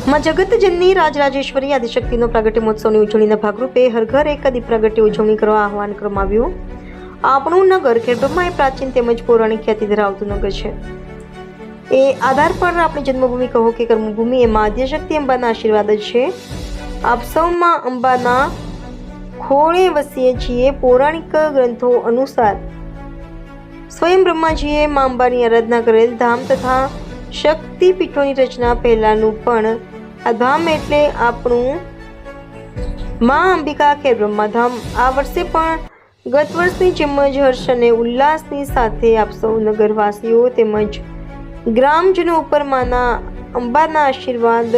માં જગતજનની રાજરાજેશ્વરી આદિશક્તિનો પ્રાગટ્ય મહોત્સવની ઉજવણીના ભાગરૂપે હર ઘર એક દીપ પ્રાગટ્ય ઉજવણી કરવા આહવાન કરવામાં આવ્યું। આપણું નગર ખેડબ્રહ્મા એ પ્રાચીન તેમજ પૌરાણિક ખ્યાતિ ધરાવતું નગર છે। એ આધાર પર આપણી જન્મભૂમિ કહો કે કર્મભૂમિ એ માં આદ્યશક્તિ અંબાના આશીર્વાદ જ છે। આપ સૌ માં અંબાના ખોળે વસીએ છીએ। પૌરાણિક ગ્રંથો અનુસાર સ્વયં બ્રહ્માજીએ માં અંબાની આરાધના કરેલ ધામ તથા શક્તિપીઠોની રચના પહેલાનું પણ આ ધામ એટલે આપણું માં અંબિકા ખેડબ્રહ્મા ધામ। આ વર્ષે પણ ગત વર્ષની જેમ જ હર્ષ અને ઉલ્લાસની સાથે આપ સૌ નગરવાસીઓ તેમજ ગ્રામજનો ઉપર માના અંબાના આશીર્વાદ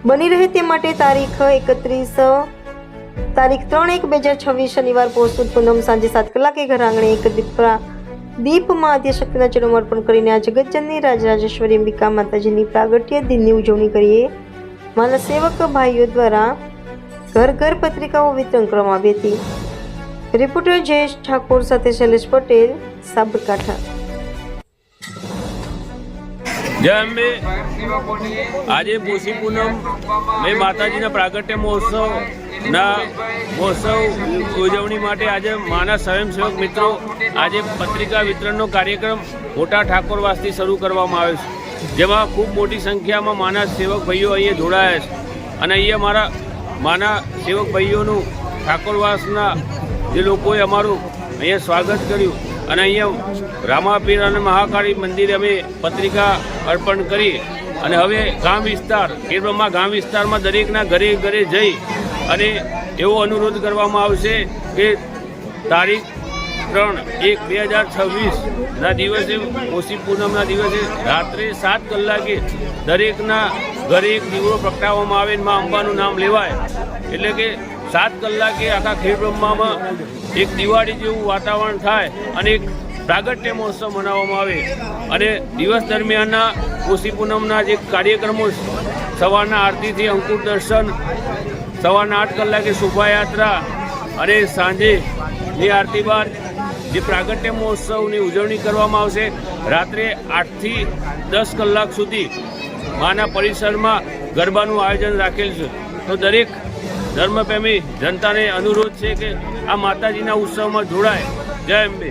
બની રહે તે માટે તારીખ 3/1/2026 શનિવાર પોષ પૂનમ સાંજે 7 કલાકે ઘર આંગણે એક દીપમાં આદ્યશક્તિના ચરણોમાં અર્પણ કરીને આ જગતજનની રાજરાજેશ્વરી અંબિકા માતાજીની પ્રાગટ્ય દિનની ઉજવણી કરીએ। માના સેવક ભાઈઓ દ્વારા ઘર ઘર પત્રિકાઓ વિતરણ કરવામાં આવી હતી। રિપોર્ટર જયેશ ઠાકોર સાથે શૈલેષ પટેલ, સાબરકાંઠા। જય અંબે। આજે પોષી પૂનમ મેં માતાજીના પ્રાગટ્ય મહોત્સવ ઉજવણી માટે આજે માના સ્વયંસેવક મિત્રો આજે પત્રિકા વિતરણનો કાર્યક્રમ મોટા ઠાકોરવાસથી શરૂ કરવામાં આવ્યો છે, જેમાં ખૂબ મોટી સંખ્યામાં માના સેવક ભાઈઓ અહીંયા જોડાયા છે। અને અહીંયા મારા માના સેવક ભાઈઓનું ઠાકોરવાસના જે લોકોએ અમારું અહીંયા સ્વાગત કર્યું અને અહીંયા રામાપીર અને મહાકાળી મંદિરે અમે પત્રિકા અર્પણ કરી અને હવે ગામ વિસ્તાર ખેડબ્રહ્મા ગામ વિસ્તારમાં દરેકના ઘરે ઘરે જઈ અને એવો અનુરોધ કરવામાં આવશે કે તારીખ 3/1/2026ના દિવસે પોષી પૂનમના દિવસે રાત્રે 7 કલાકે દરેકના ઘરે એક દીવડો પ્રગટાવવામાં આવે, માં અંબાનું નામ લેવાય, એટલે કે 7 કલાકે આખા ખેડબ્રહ્મામાં એક દિવાળી જેવું વાતાવરણ થાય અને એક પ્રાગટ્ય મહોત્સવ મનાવવામાં આવે। અને દિવસ દરમિયાનના પોષી પૂનમના જે કાર્યક્રમો સવારના આરતીથી અંકુર દર્શન, સવારના 8 કલાકે શોભાયાત્રા અને સાંજેની આરતી બાદ જે પ્રાગટ્ય મહોત્સવની ઉજવણી કરવામાં આવશે। રાત્રે 8થી 10 કલાક સુધી માના પરિસરમાં ગરબાનું આયોજન રાખેલ છે। તો દરેક ધર્મપ્રેમી જનતાને અનુરોધ છે કે આ માતાજીના ઉત્સવમાં જોડાય। જય અંબે।